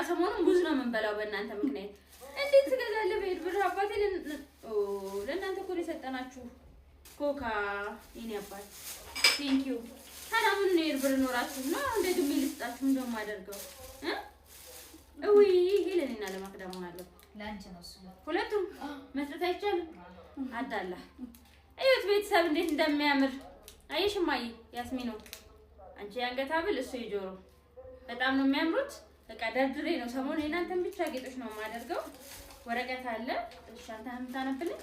ሰሞኑን ሙዝ ነው የምንበላው በእናንተ ምክንያት። እንዴት ትገዛለህ? በሄድ ብር አባቴ ለእናንተ እኮ ነው የሰጠናችሁ ኮካ የኔ አባት ቴንክ ዩ። ታዲያ ምን ነው የሄድ ብር ኖራችሁ እና እንዴት ምን ልስጣችሁ እንደማደርገው እውይ ይሄ ለኔና ለማክዳ መሆን አለበት። ላንቺ ነው እሱ ሁለቱም መስጠት አይቻልም። አዳላ እዩት ቤተሰብ እንዴት እንደሚያምር አየሽ እማዬ ያስሚኖ አንቺ የአንገት ሐብል እሱ የጆሮ በጣም ነው የሚያምሩት። በቃ ደርድሬ ነው ሰሞኑን የእናንተን ብቻ ጌጦች ነው የማደርገው። ወረቀት አለ እሺ አንተ ታነብልኝ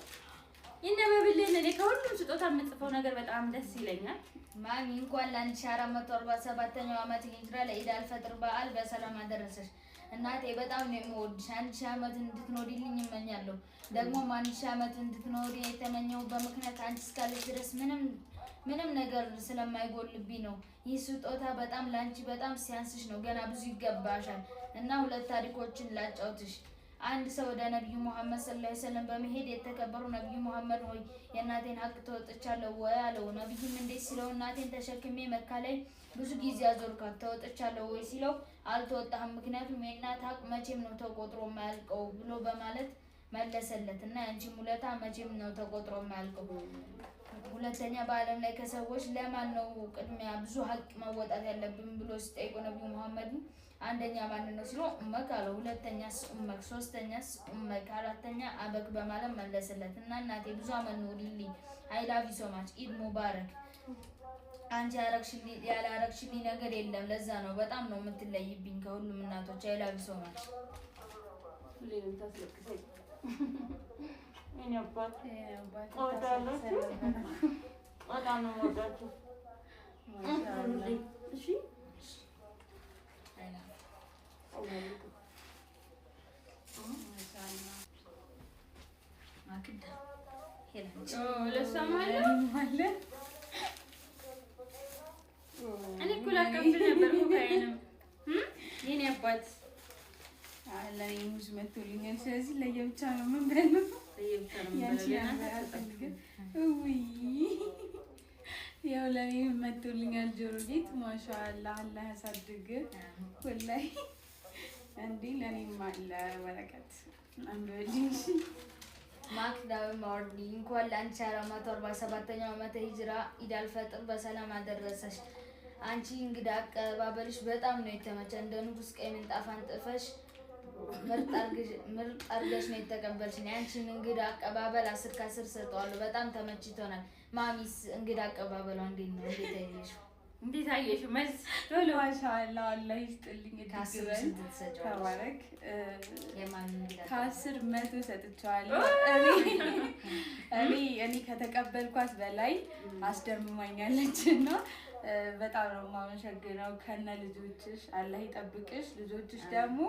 ይነበብልኝ። እኔ ከሁሉም ስጦታ የምጽፈው ነገር በጣም ደስ ይለኛል። ማሚ እንኳን ለ1447ኛው ዓመት ሂጅራ ለኢድ አልፈጥር በዓል በሰላም አደረሰሽ። እናቴ በጣም ነው የምወድሽ። 1000 ዓመት እንድትኖሪልኝ እመኛለሁ። ደግሞ 1000 ዓመት እንድትኖሪ የተመኘው በምክንያት አንቺ እስካለሽ ድረስ ምንም ነገር ስለማይጎልብኝ ነው። ይህ ስጦታ በጣም ላንቺ በጣም ሲያንስሽ ነው። ገና ብዙ ይገባሻል እና ሁለት ታሪኮችን ላጫውትሽ። አንድ ሰው ወደ ነብዩ መሐመድ ሰለላሁ ዐለይሂ ወሰለም በመሄድ የተከበሩ ነብዩ መሐመድ ሆይ የእናቴን ሀቅ ተወጥቻለሁ ወይ አለው። ነብዩም እንዴት ሲለው እናቴን ተሸክሜ መካ ላይ ብዙ ጊዜ አዞርካት ተወጥቻለሁ ወይ ሲለው አልተወጣህም፣ ምክንያቱም የእናት ሀቅ መቼም ነው ተቆጥሮ የማያልቀው ብሎ በማለት መለሰለት እና ያንቺም ውለታ መቼም ነው ተቆጥሮ የማያልቀው። ሁለተኛ በዓለም ላይ ከሰዎች ለማን ነው ቅድሚያ ብዙ ሀቅ መወጣት ያለብን ብሎ ሲጠይቁ ነብዩ መሐመድ አንደኛ ማን ነው ሲለው ኡመክ አለው። ሁለተኛስ ኡመክ፣ ሶስተኛስ ኡመክ፣ አራተኛ አበክ በማለት መለሰለት እና እናቴ ብዙ አመት ኑሪልኝ። አይ ላቭ ዩ ሶ ማች ኢድ ሙባረክ። አንቺ ያላረግሽልኝ ነገር የለም። ለዛ ነው በጣም ነው የምትለይብኝ ከሁሉም እናቶች። አይ ላቭ ዩ ሶ ማች። ሁሌም ታስለቅሰኝ እኔ አባት በጣም ነው የምወዳችሁ። እሺ እኔ እኮ ላካፍል ነበር ኮካዬንም የኔ አባት ለኔ ሙዝ መቶልኛል። ስለዚህ ለየብቻ ነው የምንበላው። ለየብቻ ነው የምንበላው። ያው ለኔ መቶልኛል ጆሮ ጌጥ ማሻአላ አላህ ያሳድግ። ወላሂ እንዴ ለኔም አለ በረከት አንበልኝ። ማክዳው ማርዲ እንኳን ለ1447ኛው ዓመተ ሂጅራ ኢድ አልፈጥር በሰላም አደረሰሽ። አንቺ እንግዳ አቀባበልሽ በጣም ነው የተመቸ። እንደ ንጉስ ቀይ ምንጣፍ አንጥፈሽ ምርጥ አርገሽ ነው የተቀበልሽኝ። አንቺን እንግዳ አቀባበል 10 ከ10 ሰጠዋለሁ። በጣም ተመችቶናል። ማሚስ እንግዳ አቀባበሏ እንዴት ነው? እንዴት አየሽ? መልስ ቶሎ ማሻአላ አላህ ይስጥልኝ። ታስበን ተባረክ። የማን እንግዳ ከ10 100 ሰጥቻለሁ። እኔ ከተቀበልኳት በላይ አስደምማኛለችና በጣም ነው የማመሰግነው። ከነ ልጆችሽ አላህ ይጠብቅሽ። ልጆችሽ ደግሞ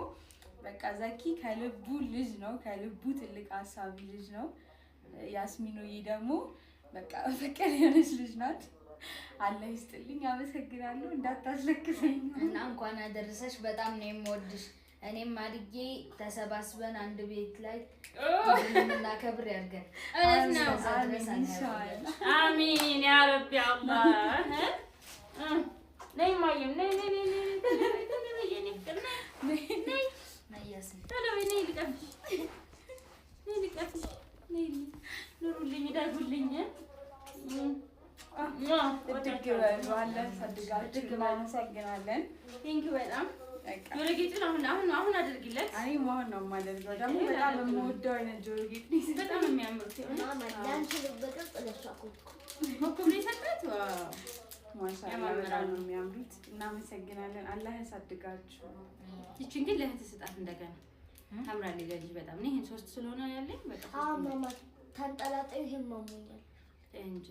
በቃ ዘኪ ከልቡ ልጅ ነው፣ ከልቡ ትልቅ ሀሳቢ ልጅ ነው። ያስሚኖዬ ደግሞ በቃ ፍቅር የሆነች ልጅ ናት። አላህ ይስጥልኝ። አመሰግናለሁ። እንዳታስለክሰኝ እና እንኳን አደረሰሽ። በጣም ነው የምወድሽ። እኔም አድጌ ተሰባስበን አንድ ቤት ላይ እናከብር ያድርገን። አሚን ያ ረቢ አላህ። ነይ ማየም ነይ ኑሩልኝ ዳጉልኝ እድግ በሏለን ሰድጋችሁ እናመሰግናለን። ቴንክ ዩ በጣም ጆሮ ጌጡን አሁን አድርጊለት። እኔ መሆን ነው የማደርገው። ደግሞ በጣም የምወደው አይነት ጆሮ ጌጥ በጣም የሚያምሩት ኮከብ ነው የሰጣት። ማሻአላ በጣም ነው የሚያምሩት። እናመሰግናለን። አላህ ያሳድጋችሁ። ይችን ግን ለእህት ስጣት እንደገና ታምራለች ለልጅ በጣም። እኔ ይሄን 3 ስለሆነ ያለኝ በቃ ማማ ተንጠላጣዩ ይሄን ማሙኛል እንጂ